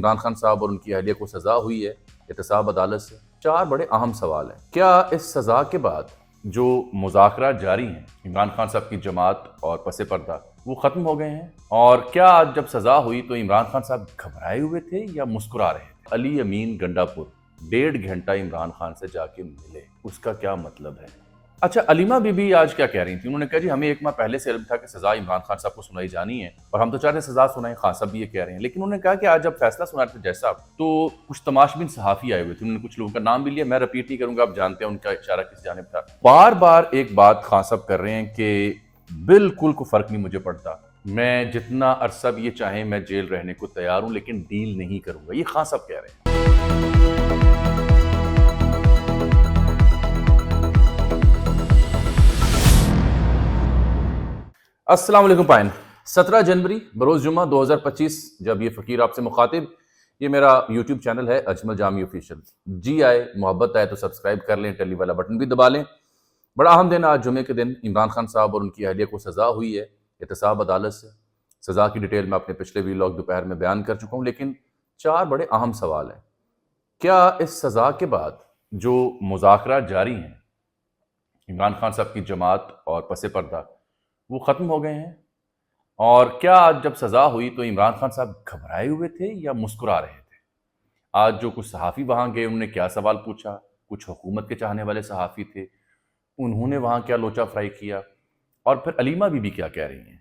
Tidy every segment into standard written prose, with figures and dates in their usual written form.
عمران خان صاحب اور ان کی اہلیہ کو سزا ہوئی ہے احتساب عدالت سے، 4 بڑے اہم سوال ہیں۔ کیا اس سزا کے بعد جو مذاکرات جاری ہیں عمران خان صاحب کی جماعت اور پس پردہ وہ ختم ہو گئے ہیں؟ اور کیا آج جب سزا ہوئی تو عمران خان صاحب گھبرائے ہوئے تھے یا مسکرا رہے تھے؟ علی امین گنڈا پور 1.5 گھنٹہ عمران خان سے جا کے ملے، اس کا کیا مطلب ہے؟ اچھا، علیمہ بی بی آج کیا کہہ رہی تھی؟ انہوں نے کہا جی ہمیں 1 ماہ پہلے سے علم تھا کہ سزا عمران خان صاحب کو سنائی جانی ہے اور ہم تو چاہتے ہیں سزا سنائیں، خان صاحب بھی یہ کہہ رہے ہیں، لیکن انہوں نے کہا کہ آج جب فیصلہ سنا رہے تھے جج صاحب تو کچھ تماشبین صحافی آئے ہوئے تھے، انہوں نے کچھ لوگوں کا نام بھی لیا، میں رپیٹ نہیں کروں گا، آپ جانتے ہیں ان کا اشارہ کس جانب تھا۔ بار بار ایک بات خان صاحب کر رہے ہیں کہ بالکل کوئی فرق نہیں مجھے پڑتا، میں جتنا عرصہ بھی یہ چاہیں میں جیل رہنے کو تیار ہوں لیکن ڈیل نہیں کروں گا، یہ خان صاحب کہہ رہے ہیں۔ السلام علیکم پائن، 17 جنوری بروز جمعہ 2025 جب یہ فقیر آپ سے مخاطب، یہ میرا یوٹیوب چینل ہے اجمل جامی آفیشیل، جی آئے محبت آئے تو سبسکرائب کر لیں، ٹیلی والا بٹن بھی دبا لیں۔ بڑا اہم دن آج جمعے کے دن عمران خان صاحب اور ان کی اہلیہ کو سزا ہوئی ہے احتساب عدالت سے۔ سزا کی ڈیٹیل میں اپنے پچھلے ویلاگ دوپہر میں بیان کر چکا ہوں، لیکن 4 بڑے اہم سوال ہیں۔ کیا اس سزا کے بعد جو مذاکرات جاری ہیں عمران خان صاحب کی جماعت اور پس پردہ وہ ختم ہو گئے ہیں؟ اور کیا آج جب سزا ہوئی تو عمران خان صاحب گھبرائے ہوئے تھے یا مسکرا رہے تھے؟ آج جو کچھ صحافی وہاں گئے انہوں نے کیا سوال پوچھا، کچھ حکومت کے چاہنے والے صحافی تھے، انہوں نے وہاں کیا لوچا فرائی کیا، اور پھر علیمہ بی بی کیا کہہ رہی ہیں،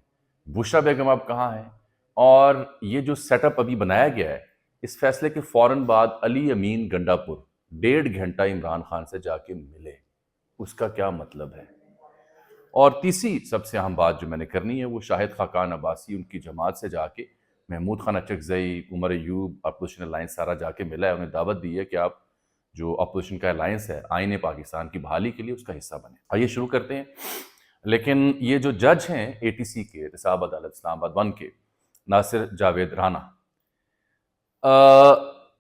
بشریٰ بیگم اب کہاں ہیں، اور یہ جو سیٹ اپ ابھی بنایا گیا ہے اس فیصلے کے فوراً بعد علی امین گنڈا پور 1.5 گھنٹہ عمران خان سے جا کے ملے، اس کا کیا مطلب ہے؟ اور تیسری سب سے اہم بات جو میں نے کرنی ہے وہ شاہد خاقان عباسی ان کی جماعت سے جا کے محمود خان اچکزئی، عمر ایوب، اپوزیشن الائنس سارا جا کے ملا ہے، انہیں دعوت دی ہے کہ آپ جو اپوزیشن کا الائنس ہے آئین پاکستان کی بحالی کے لیے اس کا حصہ بنیں۔ آئیے شروع کرتے ہیں۔ لیکن یہ جو جج ہیں اے ٹی سی کے احتساب عدالت اسلام آباد 1 کے ناصر جاوید رانا،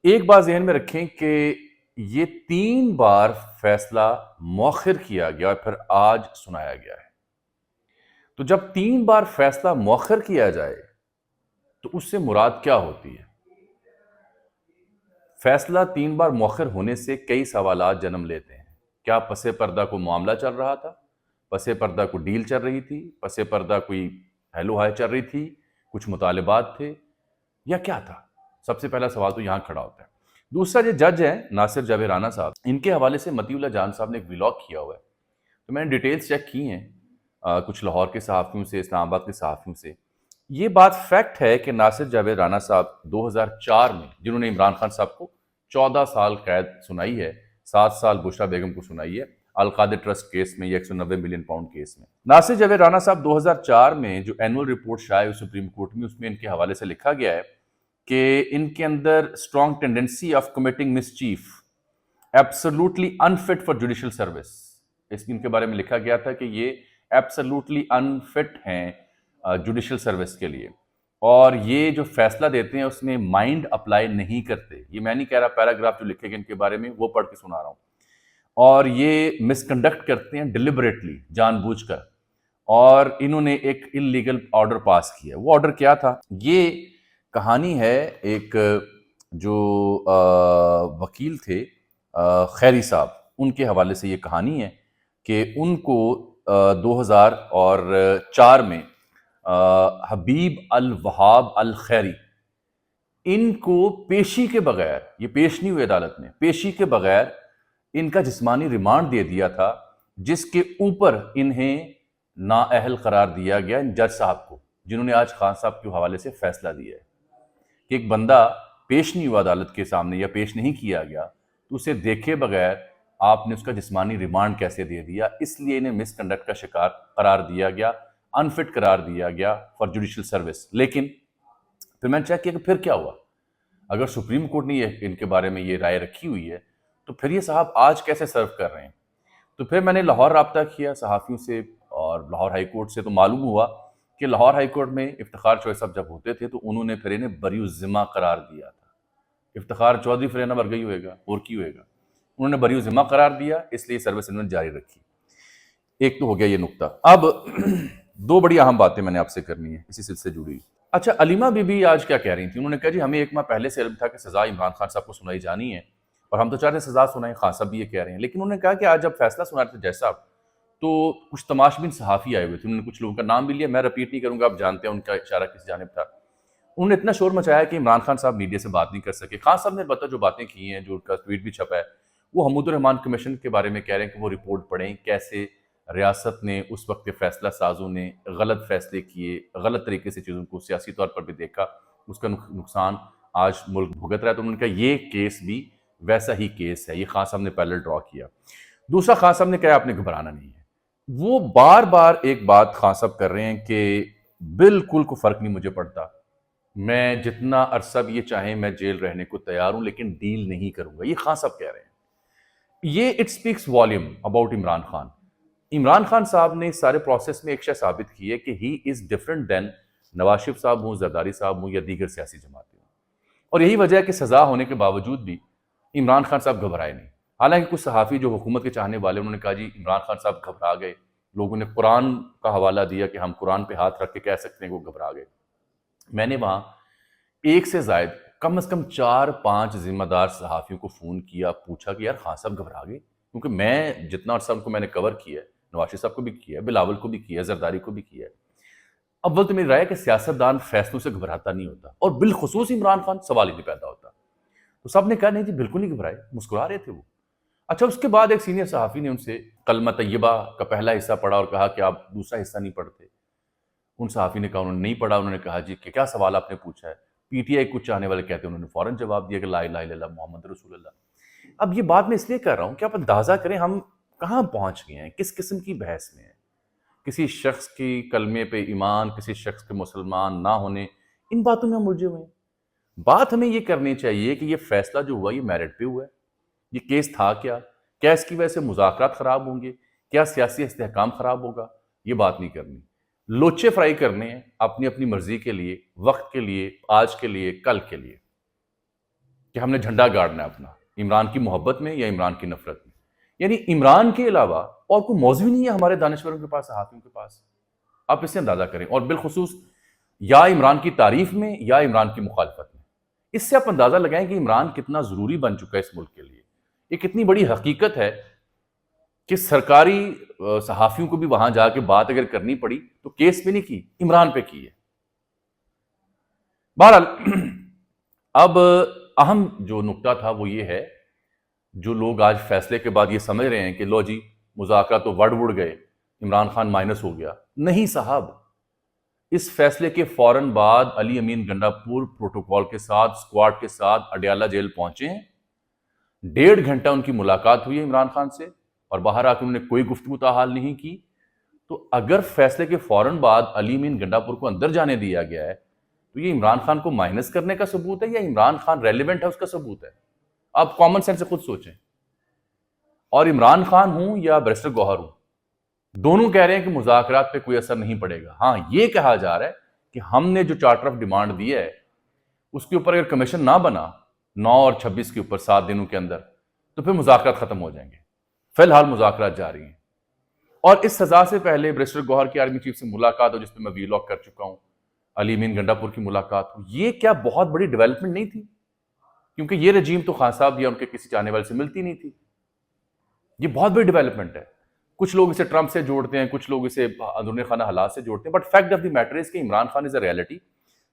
ایک بات ذہن میں رکھیں کہ یہ 3 بار فیصلہ مؤخر کیا گیا اور پھر آج سنایا گیا ہے۔ تو جب 3 بار فیصلہ مؤخر کیا جائے تو اس سے مراد کیا ہوتی ہے؟ فیصلہ 3 بار مؤخر ہونے سے کئی سوالات جنم لیتے ہیں۔ کیا پس پردہ کو معاملہ چل رہا تھا؟ پس پردہ کو ڈیل چل رہی تھی؟ پس پردہ کوئی ہیلو ہائی چل رہی تھی؟ کچھ مطالبات تھے یا کیا تھا؟ سب سے پہلا سوال تو یہاں کھڑا ہوتا ہے۔ دوسرا جو جج ہیں ناصر جاوید رانا صاحب، ان کے حوالے سے مطیع اللہ جان صاحب نے ایک ولاگ کیا ہوا ہے، تو میں نے ڈیٹیلز چیک کی ہیں کچھ لاہور کے صحافیوں سے، اسلام آباد کے صحافیوں سے۔ یہ بات فیکٹ ہے کہ ناصر جاوید رانا صاحب 2004 میں، جنہوں نے عمران خان صاحب کو 14 سال قید سنائی ہے، 7 سال بشریٰ بیگم کو سنائی ہے القادر ٹرسٹ کیس میں، یہ 190 ملین پاؤنڈ کیس میں۔ ناصر جاوید رانا صاحب 2004 میں جو اینول رپورٹ شائع ہوئی سپریم کورٹ میں، اس میں ان کے حوالے سے لکھا گیا ہے کہ ان کے اندر strong tendency of committing mischief, absolutely unfit for judicial service, اس ان کے بارے میں لکھا گیا تھا کہ یہ ایبسولوٹلی انفٹ ہیں جوڈیشل سروس کے لیے، اور یہ جو فیصلہ دیتے ہیں اس میں مائنڈ اپلائی نہیں کرتے۔ یہ میں نہیں کہہ رہا، پیراگراف جو لکھے گئے ان کے بارے میں وہ پڑھ کے سنا رہا ہوں، اور یہ مس کنڈکٹ کرتے ہیں ڈیلیبریٹلی، جان بوجھ کر، اور انہوں نے ایک انلیگل آرڈر پاس کیا۔ وہ آرڈر کیا تھا؟ یہ کہانی ہے ایک جو وکیل تھے خیری صاحب، ان کے حوالے سے یہ کہانی ہے کہ ان کو 2004 میں حبیب الوہاب الخیری، ان کو پیشی کے بغیر، یہ پیش نہیں ہوئے عدالت میں، پیشی کے بغیر ان کا جسمانی ریمانڈ دے دیا تھا، جس کے اوپر انہیں نااہل قرار دیا گیا ان جج صاحب کو، جنہوں نے آج خان صاحب کے حوالے سے فیصلہ دیا ہے کہ ایک بندہ پیش نہیں ہوا عدالت کے سامنے یا پیش نہیں کیا گیا تو اسے دیکھے بغیر آپ نے اس کا جسمانی ریمانڈ کیسے دے دیا، اس لیے انہیں مس کنڈکٹ کا شکار قرار دیا گیا، انفٹ قرار دیا گیا فار جوڈیشل سروس۔ لیکن پھر میں نے چیک کیا کہ پھر کیا ہوا؟ اگر سپریم کورٹ نے ان کے بارے میں یہ رائے رکھی ہوئی ہے تو پھر یہ صاحب آج کیسے سرو کر رہے ہیں؟ تو پھر میں نے لاہور رابطہ کیا صحافیوں سے اور لاہور ہائی کورٹ سے، تو معلوم ہوا کہ لاہور ہائی کورٹ میں افتخار چوہدری صاحب جب ہوتے تھے تو انہوں نے پھر انہیں بری الذمہ قرار دیا تھا۔ افتخار چوہدری پھر انہیں برگئی ہوئے گا اور کی ہوئے گا، انہوں نے بری الذمہ قرار دیا، اس لیے سروس انہوں نے جاری رکھی۔ ایک تو ہو گیا یہ نقطہ۔ اب 2 بڑی اہم باتیں میں نے آپ سے کرنی ہے اسی سلسلے سے جڑی۔ اچھا، علیمہ بی بی آج کیا کہہ رہی تھی؟ انہوں نے کہا جی ہمیں 1 ماہ پہلے سے علم تھا کہ سزا عمران خان صاحب کو سنائی جانی ہے اور ہم تو چاہتے ہیں سزا سنائیں. خان صاحب بھی یہ کہہ رہے ہیں. لیکن انہوں نے کہا کہ آج جب فیصلہ سنا رہے تھے جج صاحب تو کچھ تماش بین صحافی آئے ہوئے تھے. انہوں نے کچھ لوگوں کا نام بھی لیا, میں رپیٹ نہیں کروں گا, آپ جانتے ہیں ان کا اشارہ کس جانب تھا. انہوں نے اتنا شور مچایا کہ عمران خان صاحب میڈیا سے بات نہیں کر سکے. خان صاحب نے البتہ جو باتیں کی ہیں, جو ان کا ٹویٹ بھی چھپا ہے, وہ حمود الرحمان کمیشن کے بارے میں کہہ رہے ہیں کہ وہ رپورٹ پڑھیں, کیسے ریاست نے اس وقت کے فیصلہ سازوں نے غلط فیصلے کیے, غلط طریقے سے چیزوں کو سیاسی طور پر بھی دیکھا, اس کا نقصان آج ملک بھگت رہا ہے. تو انہوں نے کہا یہ کیس بھی ویسا ہی کیس ہے. یہ خان صاحب نے پہلے ڈرا کیا. دوسرا, خان صاحب نے کہا آپ نے گھبرانا نہیں ہے. وہ بار بار ایک بات خان صاحب کر رہے ہیں کہ بالکل کوئی فرق نہیں مجھے پڑتا, میں جتنا عرصہ بھی یہ چاہیں میں جیل رہنے کو تیار ہوں, لیکن ڈیل نہیں کروں گا. یہ خان صاحب کہہ رہے ہیں. یہ it speaks volume about Imran Khan. Imran Khan صاحب نے اس سارے پروسیس میں ایک شے ثابت کی ہے کہ ہی از ڈفرنٹ دین نواز شریف صاحب ہوں, زرداری صاحب ہوں یا دیگر سیاسی جماعتیں ہوں. اور یہی وجہ ہے کہ سزا ہونے کے باوجود بھی عمران خان صاحب گھبرائے نہیں. حالانکہ کچھ صحافی جو حکومت کے چاہنے والے, انہوں نے کہا جی عمران خان صاحب گھبرا گئے. لوگوں نے قرآن کا حوالہ دیا کہ ہم قرآن پہ ہاتھ رکھ کے کہہ سکتے ہیں کہ وہ گھبرا گئے. میں نے وہاں ایک سے زائد کم از کم 4-5 ذمہ دار صحافیوں کو فون کیا, پوچھا کہ یار خان صاحب گھبرا گئے. کیونکہ میں جتنا عرصہ ان کو میں نے کور کیا ہے, نواز شریف صاحب کو بھی کیا ہے, بلاول کو بھی کیا ہے, زرداری کو بھی کیا ہے, اول تو میری رائے ہے کہ سیاستدان فیصلوں سے گھبراتا نہیں ہوتا, اور بالخصوص عمران خان سوال ہی نہیں پیدا ہوتا. تو سب نے کہا نہیں جی بالکل نہیں گھبرائے, مسکرا رہے تھے وہ. اچھا, اس کے بعد ایک سینئر صحافی نے ان سے کلمہ طیبہ کا پہلا حصہ پڑھا اور کہا کہ آپ دوسرا حصہ نہیں پڑھتے. ان صحافی نے کہا انہوں نے نہیں پڑھا. انہوں نے کہا جی کہ کیا سوال آپ نے پوچھا ہے؟ پی ٹی آئی کچھ چاہنے والے کہتے ہیں, انہوں نے فوراً جواب دیا کہ لا الہ الا اللہ محمد رسول اللہ. اب یہ بات میں اس لیے کر رہا ہوں کہ آپ اندازہ کریں ہم کہاں پہنچ گئے ہیں, کس قسم کی بحث میں ہیں. کسی شخص کی کلمے پہ ایمان, کسی شخص کے مسلمان نہ ہونے, ان باتوں میں ہم الجھے ہوئے ہیں. بات ہمیں یہ کرنی چاہیے کہ یہ فیصلہ جو ہوا یہ میرٹ پہ ہوا ہے. یہ کیس تھا کیا اس کی وجہ سے مذاکرات خراب ہوں گے, کیا سیاسی استحکام خراب ہوگا, یہ بات نہیں کرنی. لوچے فرائی کرنے ہیں اپنی اپنی مرضی کے لیے, وقت کے لیے, آج کے لیے, کل کے لیے, کہ ہم نے جھنڈا گاڑنا ہے اپنا عمران کی محبت میں یا عمران کی نفرت میں. یعنی عمران کے علاوہ اور کوئی موضوع نہیں ہے ہمارے دانشوروں کے پاس, صحافیوں کے پاس. آپ اس سے اندازہ کریں, اور بالخصوص یا عمران کی تعریف میں یا عمران کی مخالفت میں. اس سے آپ اندازہ لگائیں کہ عمران کتنا ضروری بن چکا ہے اس ملک کے لیے. یہ کتنی بڑی حقیقت ہے کہ سرکاری صحافیوں کو بھی وہاں جا کے بات اگر کرنی پڑی تو کیس پہ نہیں کی, عمران پہ کی ہے. بہرحال اب اہم جو نقطہ تھا وہ یہ ہے, جو لوگ آج فیصلے کے بعد یہ سمجھ رہے ہیں کہ لو جی مذاکرات تو وڑ گئے, عمران خان مائنس ہو گیا. نہیں صاحب, اس فیصلے کے فوراً بعد علی امین گنڈا پور پروٹوکول کے ساتھ اسکواڈ کے ساتھ اڈیالہ جیل پہنچے ہیں. 1.5 گھنٹہ ان کی ملاقات ہوئی ہے عمران خان سے, اور باہر آ کے انہوں نے کوئی گفتگو تاحال نہیں کی. تو اگر فیصلے کے فوراً بعد علی امین گنڈا پور کو اندر جانے دیا گیا ہے تو یہ عمران خان کو مائنس کرنے کا ثبوت ہے یا عمران خان ریلیونٹ ہے اس کا ثبوت ہے؟ آپ کامن سینس سے خود سوچیں. اور عمران خان ہوں یا بیرسٹر گوہر ہوں, دونوں کہہ رہے ہیں کہ مذاکرات پہ کوئی اثر نہیں پڑے گا. ہاں, یہ کہا جا رہا ہے کہ ہم نے جو چارٹر آف ڈیمانڈ دیا ہے اس کے اوپر اگر کمیشن نہ بنا 9 اور 26 کے اوپر 7 دنوں کے اندر, تو پھر مذاکرات ختم ہو جائیں گے. فی الحال مذاکرات جاری ہیں. اور اس سزا سے پہلے بیرسٹر گوہر کی آرمی چیف سے ملاقات ہو, جس پہ میں ویلاگ کر چکا ہوں, علی امین گنڈا پور کی ملاقات ہو, یہ کیا بہت بڑی ڈیولپمنٹ نہیں تھی؟ کیونکہ یہ رجیم تو خان صاحب یا ان کے کسی چاہنے والے سے ملتی نہیں تھی. یہ بہت بڑی ڈیولپمنٹ ہے. کچھ لوگ اسے ٹرمپ سے جوڑتے ہیں, کچھ لوگ اسے اندرون خانہ حالات سے جوڑتے ہیں, but fact of the matter is کہ عمران خان از اے ریئلٹی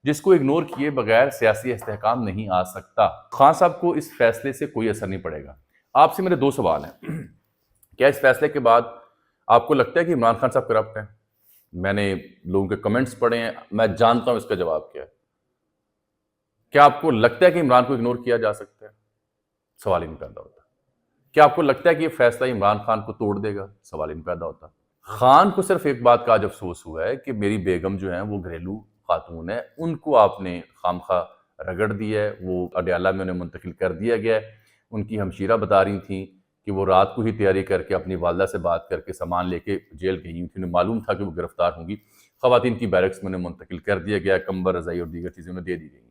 جس کو اگنور کیے بغیر سیاسی استحکام نہیں آ سکتا. خان صاحب کو اس فیصلے سے کوئی اثر نہیں پڑے گا. آپ سے میرے 2 سوال ہیں. کیا اس فیصلے کے بعد آپ کو لگتا ہے کہ عمران خان صاحب کرپٹ ہیں؟ میں نے لوگوں کے کمنٹس پڑھے ہیں, میں جانتا ہوں اس کا جواب کیا ہے. کیا آپ کو لگتا ہے کہ عمران کو اگنور کیا جا سکتا ہے؟ سوال ہی نہیں پیدا ہوتا. کیا آپ کو لگتا ہے کہ یہ فیصلہ عمران خان کو توڑ دے گا؟ سوال ہی نہیں پیدا ہوتا. خان کو صرف ایک بات کا آج افسوس ہوا ہے کہ میری بیگم جو ہیں وہ گھریلو خاتون ہے, ان کو آپ نے خامخواہ رگڑ دیا ہے. وہ اڈیالہ میں انہیں منتقل کر دیا گیا ہے. ان کی ہمشیرہ بتا رہی تھیں کہ وہ رات کو ہی تیاری کر کے اپنی والدہ سے بات کر کے سامان لے کے جیل گئی تھیں. انہیں معلوم تھا کہ وہ گرفتار ہوں گی. خواتین کی بیرکس میں انہیں منتقل کر دیا گیا, کمبر رضائی اور دیگر چیزیں انہیں دے دی گئی ہیں.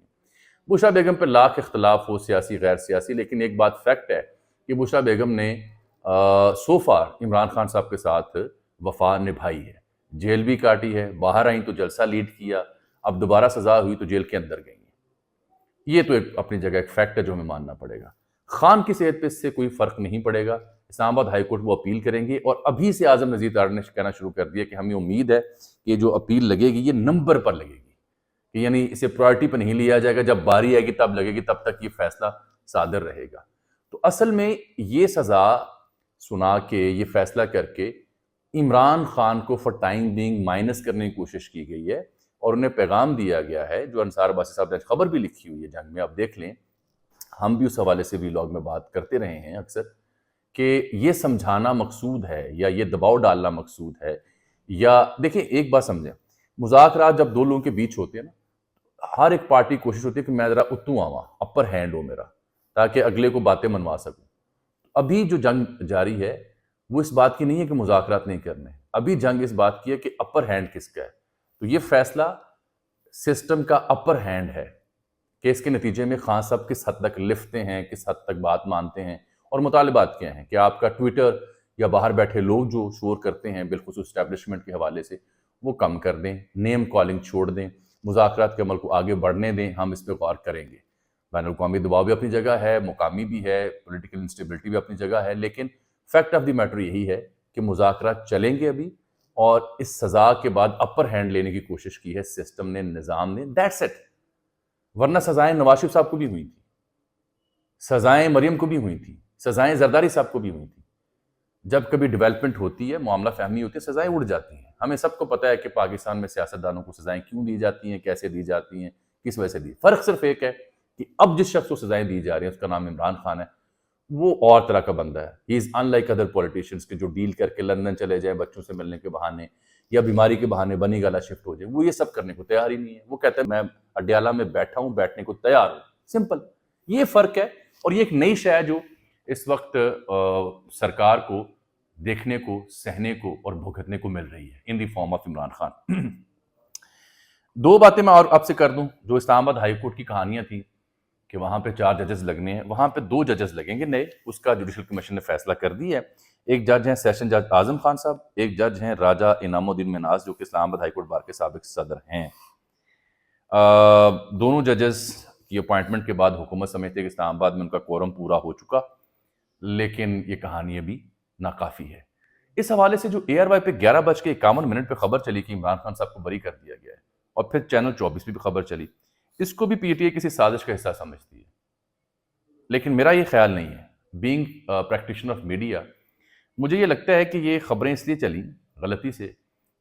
بشرا بیگم پہ لاکھ اختلاف ہو, سیاسی غیر سیاسی, لیکن ایک بات فیکٹ ہے کہ بشرا بیگم نے سو فار عمران خان صاحب کے ساتھ وفا نبھائی ہے. جیل بھی کاٹی ہے, باہر آئیں تو جلسہ لیڈ کیا, اب دوبارہ سزا ہوئی تو جیل کے اندر گئی ہیں۔ یہ تو ایک اپنی جگہ ایک فیکٹ ہے جو ہمیں ماننا پڑے گا۔ خان کی صحت پہ اس سے کوئی فرق نہیں پڑے گا۔ اسلام آباد ہائی کورٹ وہ اپیل کریں گے، اور ابھی سے اعظم نذیر تارڑ نے کہنا شروع کر دیا کہ ہمیں امید ہے کہ جو اپیل لگے گی یہ نمبر پر لگے گی، کہ یعنی اسے پرائرٹی پہ نہیں لیا جائے گا، جب باری آئے گی تب لگے گی، تب تک یہ فیصلہ صادر رہے گا۔ تو اصل میں یہ سزا سنا کے، یہ فیصلہ کر کے عمران خان کو فار ٹائم بینگ مائنس کرنے کی کوشش کی گئی ہے، اور انہیں پیغام دیا گیا ہے جو انصار عباسی صاحب نے خبر بھی لکھی ہوئی ہے جنگ میں، آپ دیکھ لیں، ہم بھی اس حوالے سے ویلاگ میں بات کرتے رہے ہیں اکثر، کہ یہ سمجھانا مقصود ہے یا یہ دباؤ ڈالنا مقصود ہے، یا دیکھیں ایک بات سمجھیں، مذاکرات جب دو لوگوں کے بیچ ہوتے ہیں نا، ہر ایک پارٹی کوشش ہوتی ہے کہ میں ذرا اتوں آواں، اپر ہینڈ ہو میرا، تاکہ اگلے کو باتیں منوا سکوں۔ ابھی جو جنگ جاری ہے وہ اس بات کی نہیں ہے کہ مذاکرات نہیں کرنے، ابھی جنگ اس بات کی ہے کہ اپر ہینڈ کس کا ہے۔ تو یہ فیصلہ سسٹم کا اپر ہینڈ ہے کہ اس کے نتیجے میں خان صاحب کس حد تک لفتے ہیں، کس حد تک بات مانتے ہیں، اور مطالبات کیا ہیں کہ آپ کا ٹویٹر یا باہر بیٹھے لوگ جو شور کرتے ہیں بالخصوص اسٹیبلشمنٹ کے حوالے سے، وہ کم کر دیں، نیم کالنگ چھوڑ دیں، مذاکرات کے عمل کو آگے بڑھنے دیں، ہم اس پہ غور کریں گے۔ بین الاقوامی دباؤ بھی اپنی جگہ ہے، مقامی بھی ہے، پولیٹیکل انسٹیبلٹی بھی اپنی جگہ ہے، لیکن فیکٹ آف دی میٹر یہی ہے کہ مذاکرات چلیں گے ابھی، اور اس سزا کے بعد اپر ہینڈ لینے کی کوشش کی ہے سسٹم نے، نظام نے، دیٹس اٹ۔ ورنہ سزائیں نواز شریف صاحب کو بھی ہوئی تھی، سزائیں مریم کو بھی ہوئی تھی، سزائیں زرداری صاحب کو بھی ہوئی تھی۔ جب کبھی ڈیولپمنٹ ہوتی ہے، معاملہ فہمی ہوتی ہے، سزائیں اڑ جاتی ہیں۔ ہمیں سب کو پتہ ہے کہ پاکستان میں سیاستدانوں کو سزائیں کیوں دی جاتی ہیں، کیسے دی جاتی ہیں، کس وجہ سے دی۔ فرق صرف ایک ہے کہ اب جس شخص کو سزائیں دی جا رہی ہیں اس کا نام عمران خان ہے، وہ اور طرح کا بندہ ہے۔ ہی از ان لائک ادر پولیٹیشینس کہ جو ڈیل کر کے لندن چلے جائیں بچوں سے ملنے کے بہانے، یا بیماری کے بہانے بنی گالا شفٹ ہو جائے، وہ یہ سب کرنے کو تیار ہی نہیں ہے۔ وہ کہتا ہے میں اڈیالہ میں بیٹھا ہوں، بیٹھنے کو تیار ہوں، سمپل۔ یہ فرق ہے، اور یہ ایک نئی شے ہے جو اس وقت سرکار کو دیکھنے کو، سہنے کو اور بھگتنے کو مل رہی ہے ان دی فارم آف عمران خان۔ دو باتیں میں اور آپ سے کر دوں، جو اسلام آباد ہائی کورٹ کی کہانیاں تھیں کہ وہاں پہ 4 ججز لگنے ہیں، وہاں پہ 2 ججز لگیں گے نئے، اس کا جوڈیشل کمیشن نے فیصلہ کر دی ہے۔ ایک جج ہیں سیشن جج اعظم خان صاحب، ایک جج ہیں راجہ انعام الدین مناز جو کہ اسلام آباد ہائی کورٹ بار کے سابق صدر ہیں۔ دونوں ججز کی اپوائنٹمنٹ کے بعد حکومت سمجھتے کہ اسلام آباد میں ان کا کورم پورا ہو چکا، لیکن یہ کہانی ابھی ناکافی ہے۔ اس حوالے سے جو ARY پہ 11:51 پہ خبر چلی کہ عمران خان صاحب کو بری کر دیا گیا ہے، اور پھر چینل 24 پہ بھی خبر چلی، اس کو بھی PTI کسی سازش کا حصہ سمجھتی ہے، لیکن میرا یہ خیال نہیں ہے۔ بینگ پریکٹیشنر آف میڈیا، مجھے یہ لگتا ہے کہ یہ خبریں اس لیے چلیں غلطی سے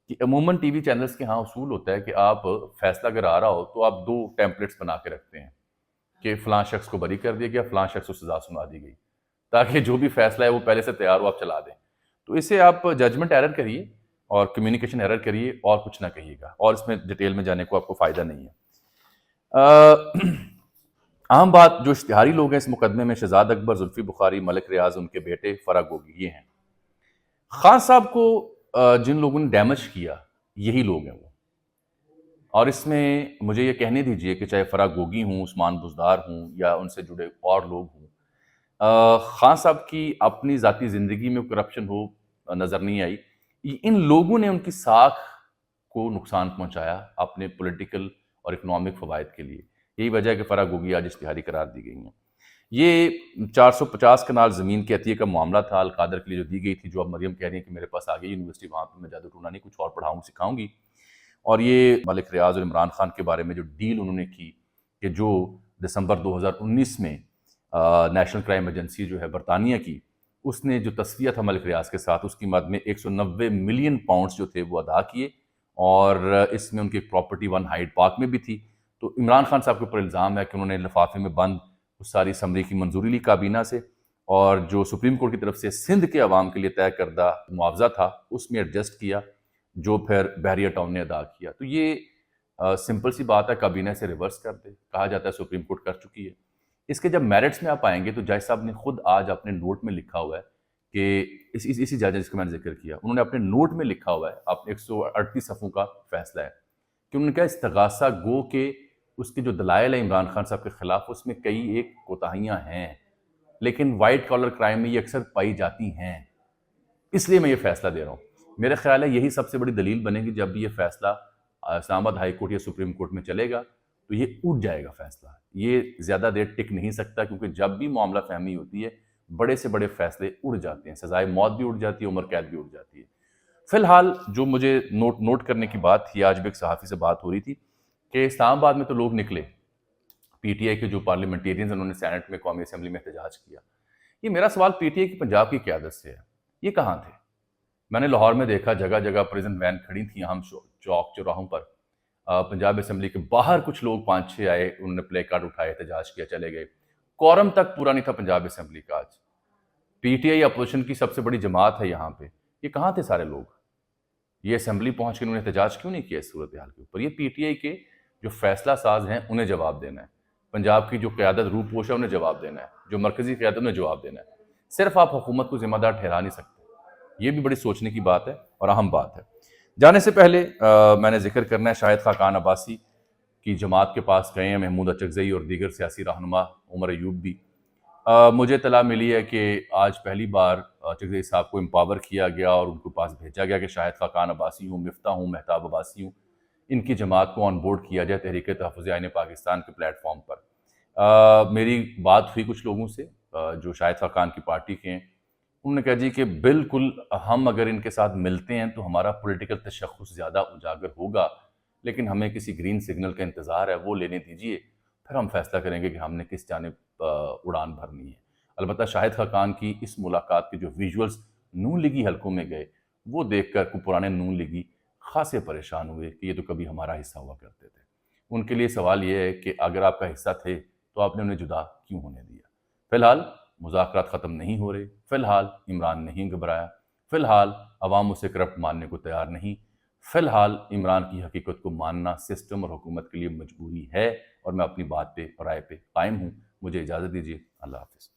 کہ عموماً ٹی وی چینلز کے ہاں اصول ہوتا ہے کہ آپ فیصلہ اگر آ رہا ہو تو آپ 2 ٹیمپلیٹس بنا کے رکھتے ہیں کہ فلاں شخص کو بری کر دیا گیا، فلاں شخص کو سزا سنا دی گئی، تاکہ جو بھی فیصلہ ہے وہ پہلے سے تیار ہو، آپ چلا دیں۔ تو اسے آپ ججمنٹ ایرر کریے اور کمیونیکیشن ایرر کریے، اور کچھ نہ کہیے گا، اور اس میں ڈیٹیل میں جانے کو آپ کو فائدہ نہیں ہے۔ عام بات، جو اشتہاری لوگ ہیں اس مقدمے میں، شہزاد اکبر، زلفی بخاری، ملک ریاض، ان کے بیٹے فرح گوگی، یہ ہیں۔ خان صاحب کو جن لوگوں نے ڈیمیج کیا یہی لوگ ہیں وہ، اور اس میں مجھے یہ کہنے دیجئے کہ چاہے فرح گوگی ہوں، عثمان بزدار ہوں، یا ان سے جڑے اور لوگ ہوں، خان صاحب کی اپنی ذاتی زندگی میں کرپشن ہو نظر نہیں آئی۔ ان لوگوں نے ان کی ساکھ کو نقصان پہنچایا اپنے پولیٹیکل اور اکنامک فوائد کے لیے۔ یہی وجہ ہے کہ فرح گوگی آج اشتہاری قرار دی گئی ہیں۔ یہ 450 کنال زمین کے عطیے کا معاملہ تھا القادر کے لیے جو دی گئی تھی، جو اب مریم کہہ رہی ہیں کہ میرے پاس آگئی یونیورسٹی، وہاں پہ میں جادو ٹونا نہیں، کچھ اور پڑھاؤں سکھاؤں گی۔ اور یہ ملک ریاض اور عمران خان کے بارے میں جو ڈیل انہوں نے کی کہ جو دسمبر 2019 میں نیشنل کرائم ایجنسی جو ہے برطانیہ کی، اس نے جو تصفیہ تھا ملک ریاض کے ساتھ، اس کی مد میں 190 ملین پاؤنڈز جو تھے وہ ادا کیے، اور اس میں ان کی ایک پراپرٹی 1 ہائیڈ پارک میں بھی تھی۔ تو عمران خان صاحب کے اوپر الزام ہے کہ انہوں نے لفافے میں بند اس ساری سمری کی منظوری لی کابینہ سے، اور جو سپریم کورٹ کی طرف سے سندھ کے عوام کے لیے طے کردہ معاوضہ تھا اس میں ایڈجسٹ کیا، جو پھر بحریہ ٹاؤن نے ادا کیا۔ تو یہ سمپل سی بات ہے، کابینہ سے ریورس کر دے، کہا جاتا ہے سپریم کورٹ کر چکی ہے۔ اس کے جب میرٹس میں آپ آئیں گے تو جج صاحب نے خود آج اپنے نوٹ میں لکھا ہوا ہے کہ اسی جج جس کا میں نے ذکر کیا، انہوں نے اپنے نوٹ میں لکھا ہوا ہے، آپ 138 صفحوں کا فیصلہ ہے، کہ انہوں نے کہا استغاثہ گو کہ اس کے جو دلائل ہیں عمران خان صاحب کے خلاف، اس میں کئی ایک کوتاہیاں ہیں، لیکن وائٹ کالر کرائم میں یہ اکثر پائی جاتی ہیں، اس لیے میں یہ فیصلہ دے رہا ہوں۔ میرا خیال ہے یہی سب سے بڑی دلیل بنے گی جب یہ فیصلہ اسلام آباد ہائی کورٹ یا سپریم کورٹ میں چلے گا تو یہ اٹھ جائے گا فیصلہ. یہ زیادہ دیر ٹک نہیں سکتا، کیونکہ جب بھی معاملہ فہمی ہوتی ہے بڑے سے بڑے فیصلے اڑ جاتے ہیں، سزائے موت بھی اڑ جاتی ہے، عمر قید بھی اڑ جاتی ہے. فی الحال جو مجھے نوٹ کرنے کی بات تھی، آج بھی ایک صحافی سے بات ہو رہی تھی کہ اسلام آباد میں تو لوگ نکلے، پی ٹی آئی کے جو پارلیمنٹیرینز انہوں نے سینٹ میں، قومی اسمبلی میں احتجاج کیا. یہ میرا سوال پی ٹی آئی کی پنجاب کی قیادت سے ہے، یہ کہاں تھے؟ میں نے لاہور میں دیکھا جگہ جگہ پریزن وین کھڑی تھیں، اہم چوک چوراہوں پر. پنجاب اسمبلی کے باہر کچھ لوگ 5-6 آئے، انہوں نے پلے کارڈ اٹھائے، احتجاج کیا، چلے گئے. کورم تک پورا نہیں تھا پنجاب اسمبلی کا. آج پی ٹی آئی اپوزیشن کی سب سے بڑی جماعت ہے یہاں پہ، یہ کہاں تھے سارے لوگ؟ یہ اسمبلی پہنچ کے انہوں نے احتجاج کیوں نہیں کیا اس صورتحال کے اوپر؟ یہ پی ٹی آئی کے جو فیصلہ ساز ہیں انہیں جواب دینا ہے، پنجاب کی جو قیادت روح پوش ہے انہیں جواب دینا ہے، جو مرکزی قیادت انہیں جواب دینا ہے. صرف آپ حکومت کو ذمہ دار ٹھہرا نہیں سکتے. یہ بھی بڑی سوچنے کی بات ہے اور اہم بات ہے. جانے سے پہلے میں نے ذکر کرنا ہے شاہد خاقان عباسی کی جماعت کے پاس گئے ہیں محمود اچکزئی اور دیگر سیاسی رہنما، عمر ایوب بھی. مجھے اطلاع ملی ہے کہ آج پہلی بار اچکزئی صاحب کو امپاور کیا گیا اور ان کے پاس بھیجا گیا کہ شاہد خاقان عباسی ہوں، مفتاح ہوں، مہتاب عباسی ہوں، ان کی جماعت کو آن بورڈ کیا جائے تحریک تحفظ آئین پاکستان کے پلیٹ فارم پر. میری بات ہوئی کچھ لوگوں سے جو شاہد خاقان کی پارٹی کے ہیں، انہوں نے کہا جی کہ بالکل ہم اگر ان کے ساتھ ملتے ہیں تو ہمارا پولیٹیکل تشخص زیادہ اجاگر ہوگا، لیکن ہمیں کسی گرین سگنل کا انتظار ہے، وہ لینے دیجئے، پھر ہم فیصلہ کریں گے کہ ہم نے کس جانب اڑان بھرنی ہے. البتہ شاہد خاقان کی اس ملاقات کے جو ویژولز نون لیگی حلقوں میں گئے، وہ دیکھ کر پرانے نون لیگی خاصے پریشان ہوئے کہ یہ تو کبھی ہمارا حصہ ہوا کرتے تھے. ان کے لیے سوال یہ ہے کہ اگر آپ کا حصہ تھے تو آپ نے انہیں جدا کیوں ہونے دیا؟ فی الحال مذاکرات ختم نہیں ہو رہے، فی الحال عمران نہیں گھبرایا، فی الحال عوام اسے کرپٹ ماننے کو تیار نہیں، فی الحال عمران کی حقیقت کو ماننا سسٹم اور حکومت کے لیے مجبوری ہے، اور میں اپنی بات پہ اور رائے پہ قائم ہوں. مجھے اجازت دیجیے، اللہ حافظ.